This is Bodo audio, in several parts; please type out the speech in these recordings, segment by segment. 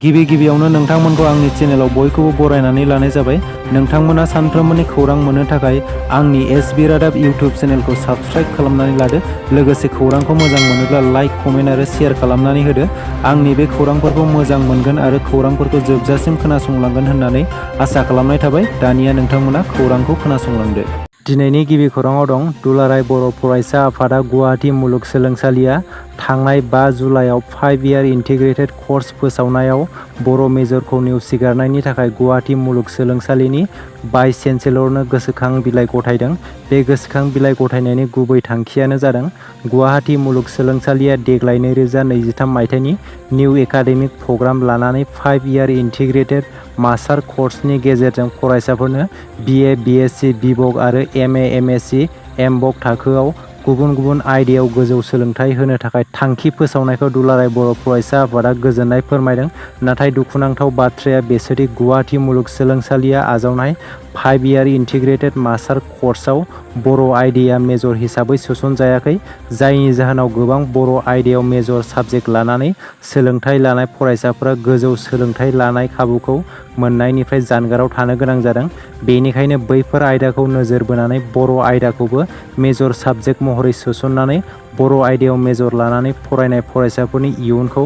गिबियावनो नोंथांमोनखौ आंनि चेनेलाव बयखौबो बरायनानै लानाय जाबाय। नोंथांमोना सानफ्रोमबोनि खौरां मोननो थाखाय आंनि एसबी रादाब इउटिउब चेनेलखौ साबस्क्राइब खालामनानै लादो। लोगोसे खौरांखौ मोजां मोनोब्ला लाइक, कमेन्ट आरो शेयार खालामनानै होदो। आंनि बे खौरांफोरखौ मोजां मोनगोन आरो खौरांफोरखौ जोबजासिम खोनासंलांगोन होननानै आसा खालामनाय थाबाय। दानिया नोंथांमोना खौरांखौ खोनासंलांदो। दिनैनि गिबि खौराङाव दं दुलाराय बर' फरायसा आफादा गुवाहाटी मुलुगसोलोंसालिया थांनाय 5 जुलाइआव 5 इयार इन्टिग्रेटेड कर्स फोसावनायाव बर' मेजरखौ नेवसिगारनायनि थाखाय गुवाहाटी मुलुगसोलोंसालिनि भाइस चेन्सेलरनो गोसोखां बिलाइ गथायदों। बे गोसोखां बिलाइ गथायनायनि गुबै थांखियानो जादों गुवाहाटी मुलुगसोलोंसालिया देग्लाय 2023 मायथाइनि निउ एकाडेमिक प्रग्राम लानानै 5 इयार इन्टिग्रेटेड मास्टार कर्सनि गेजेरजों फरायसाफोरनो BA, BSc, BVoc आरो MA, MSc, MVoc थाखोआव गुबुन गुबुन आयदायाव गोजौ सोलोंथाइ होनो थाखाय थांखि फोसावनायखौ दुलाराय बर' फरायसा आफादा गोजोननाय फोरमायदों। नाथाय दुखुनांथाव बाथ्राया बेसोदि गुवाहाटी मुलुगसोलोंसालिया आजावनाय 5 इयार इन्टिग्रेटेड मास्टार कर्सआव बर' आयदाया मेजर हिसाबै सोसनजायाखै, जायनि जाहोनाव गोबां बर' आयदायाव मेजर साबजेक्ट लानानै सोलोंथाइ लानाय फरायसाफोरा गोजौ सोलोंथाइ लानाय खाबुखौ मोननायनिफ्राय जानगाराव थानो गोनां जादों। बेनिखायनो बैफोर आयदाखौ नोजोर बोनानै बर' आयदाखौबो मेजर साबजेक्ट महरै सोसननानै बर' आयदायाव मेजर लानानै फरायनाय फरायसाफोरनि इयुनखौ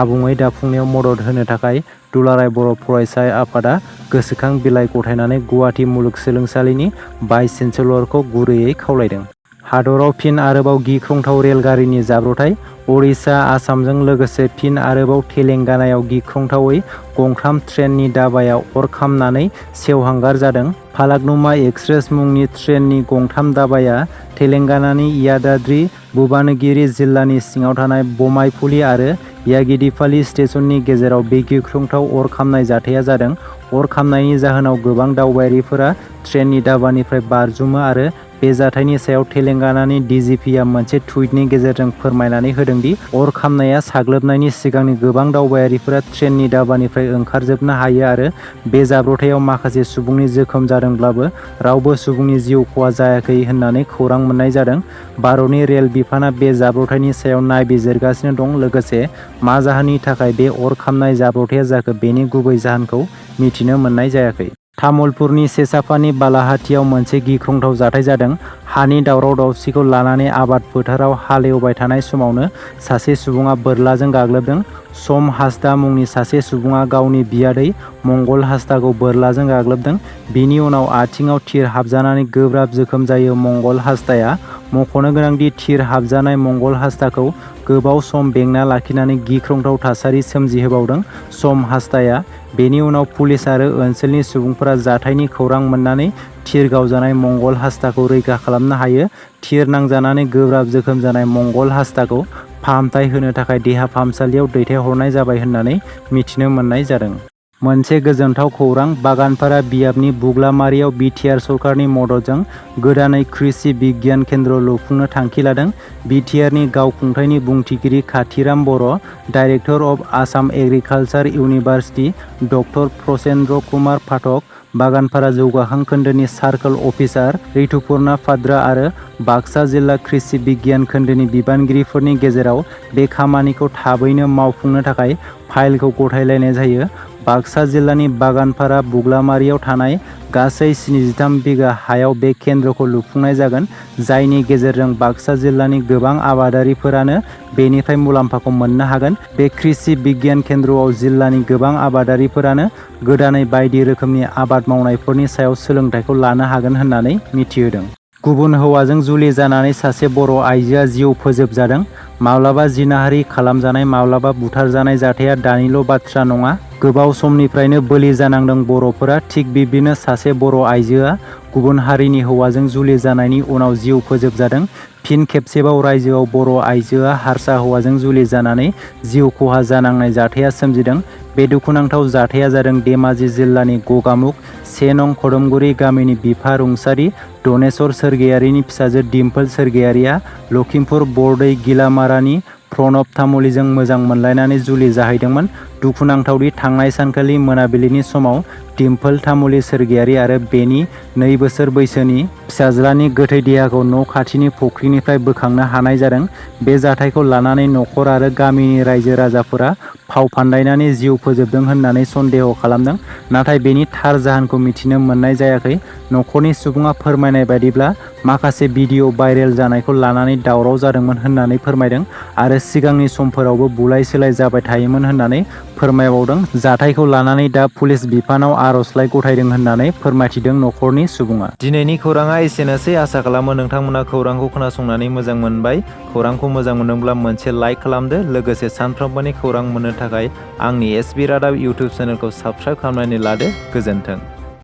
आबुङै दाफुंनायाव मदद होनो थाखाय दुलाराय बर' फरायसा आफादा गोसोखां बिलाइ गथायनानै गुवाहाटी मुलुगसोलोंसालिनि भाइस चेन्सेलरखौ गुरैयै खावलायदों। हादराव फिन आरोबाव गिख्रंथाव रेलगारिनि जाब्रबथाय। उरिष्या, आसामजों लोगोसे फिन आरोबाव तेलेंगानायाव गिख्रंथावै गंथाम ट्रेननि दाबाया अर खामनानै सेवहांगार जादों। फालाकनुमा एक्सप्रेस मुंनि ट्रेननि गंथाम दाबाया तेलेंगानानि यादाद्रि भुबानगिरि जिल्लानि सिङाव थानाय बमाइफुली आरो यागिदिपाली स्टेशननि गेजेराव बे गिख्रंथाव अर खामनाय जाथाया जादों। अर खामनायनि जाहोनाव गोबां दावबायारिफोरा ट्रेननि दाबानिफ्राय बारजुमो आरो बे जाथायनि सायाव तेलेंगानानि DGPआ मोनसे टुइटनि गेजेरजों फोरमायनानै होदोंदि अर खामनाया साग्लोबनायनि सिगांनि गोबां दावबायारिफोरा ट्रेननि दाबानिफ्राय ओंखारजोबनो हायो आरो बे जाब्रबथायाव माखासे सुबुंनि जोखोम जादोंब्लाबो रावबो सुबुंनि जिउ खहा जायाखै होननानै खौरां मोननाय जादों। भारतनि रेल बिफाना बे जाब्रबथायनि सायाव नायबिजिरगासिनो दं। लोगोसे मा जाहोननि थाखाय बे अर खामनाय जाब्रबथाया जाखो बेनि गुबै जाहोनखौ मिथिनो मोननाय जायाखै। तामुलपुरनि सेसापानि बालाहाटियाव मोनसे गिख्रंथाव जाथाय जादों। हानि दावराव-दावसिखौ लानानै आबाद फोथाराव हाल एवबाय थानाय समावनो सासे सुबुङा बोरलाजों गाग्लोबदों। सम हासदा मुंनि सासे सुबुङा गावनि बियादै मंगल हासदाखौ बोरलाजों गाग्लोबदों। बिनि उनाव आथिङाव थिर हाबजानानै गोब्राब जोखोम जायो मंगल हासदाया। मख'नो गोनांदि थिर हाबजानाय मंगल हासदाखौ गोबाव सम बेंना लाखिनानै गिख्रंथाव थासारि सोमजिहोबावदों सम हासदाया। बेनि उनाव पुलिस आरो ओनसोलनि सुबुंफोरा जाथायनि खौरां मोननानै थिर गावजानाय मंगल हासदाखौ रैखा खालामनो हायो। थिर नांजानानै गोब्राब जोखोम जानाय मंगल हासदाखौ फाहामथाय होनो थाखाय देहा फाहामसालियाव दैथायहरनाय जाबाय होननानै मिथिनो मोननाय जादों। मोनसे गोजोनथाव खौरां, बागानपारा बियाबनि बुग्लामारियाव बिटिआर सरकारनि मददजों गोदानै कृषि बिगियान केन्द्र लुफुंनो थांखि लादों। बिटिआरनि गावखुंथायनि बुंथिगिरि Kathiram Boro', director of Assam agriculture university doctor Prasendra Kumar Pathak, Baganpara जौगाखां खोन्दोनि सार्कोल अफिसार रितुपर्ना फाद्रा आरो बाक्सा जिल्ला कृषि बिगियान खोन्दोनि बिबानगिरिफोरनि गेजेराव बे खामानिखौ थाबैनो मावफुंनो थाखाय फाइलखौ गथायलायनाय जायो। बाक्सा जिल्लानि बागानपारा बुग्लामारियाव थानाय गासै 73 बिघा हायाव बे केन्द्रखौ लुफुंनाय जागोन, जायनि गेजेरजों बाक्सा जिल्लानि गोबां आबादारिफोरानो बेनिफ्राय मुलाम्फाखौ मोननो हागोन। बे कृषि बिगियान केन्द्रआव जिल्लानि गोबां आबादारिफोरानो गोदानै बायदि रोखोमनि आबाद मावनायफोरनि सायाव सोलोंथाइखौ लानो हागोन होननानै मिथिहोदों। गुबुन हौवाजों जुलि जानानै सासे बर' आइजोआ जिउ फोजोबजादों। माब्लाबा जिनाहारि खालामजानाय, माब्लाबा बुथारजानाय जाथाया दानिल' बाथ्रा नङा। गोबाव समनिफ्रायनो बोलि जानांदों बर'फोरा। थिग बिब्दिनो सासे बर' आइजोआ गुबुन हारिनि हौवाजों जुलि जानायनि उनाव जिउ फोजोबजादों। फिन खेबसेबाव रायजोआव बर' आइजोआ हारसा हौवाजों जुलि जानानै जिउ खहा जानांनाय जाथाया सोमजिदों। बे दुखुनांथाव जाथाया जादों धेमाजि जिल्लानि गगामुख 1 नं खदमगुरि गामिनि बिफा रुंसारि दनेस्वर सोरगियारिनि फिसाजो दिम्पोल सोरगियारिया लखिमपुर बरदै गिलामारानि प्रणब तामुलीजों मोजां मोनलायनानै जुलि जाहैदोंमोन। दुखुनांथावदि थांनाय सानखालि मोनाबिलिनि समाव दिम्पोल तामुली सोरगियारि आरो बेनि 2 बोसोर बैसोनि फिसाज्लानि गोथै देहाखौ न' खाथिनि फुख्रिनिफ्राय बोखांनो हानाय जादों। बे जाथायखौ लानानै नखर आरो गामिनि रायजो राजाफोरा फाव फान्दायनानै जिउ फोजोबदों होननानै सन्देह खालामदों, नाथाय बेनि थार जाहोनखौ मिथिनो मोननाय जायाखै। न'खरनि सुबुङा फोरमायनाय बायदिब्ला माखासे भिडिअ भाइरेल जानायखौ लानानै दावराव जादोंमोन होननानै फोरमायदों आरो सिगांनि समफोरावबो बुलाय सोलाय जाबाय थायोमोन होननानै फोरमायबावदों। जाथायखौ लानानै दा पुलिस बिफानाव आर'जलाइ गथायदों होननानै फोरमायथिदों न'खरनि सुबुङा। दिनैनि खौराङा एसेनोसै। आसा खालामो नोंथांमोना खौरांखौ खोनासंनानै मोजां मोनबाय। खौरांखौ मोजां मोनदोंब्ला मोनसे लाइक खालामदो। लोगोसे सानफ्रोमबोनि खौरां मोननो थाखाय आंनि SB रादाब इउटुब चेनेलखौ साबस्क्राइब खालामनानै लादो। गोजोन्थों।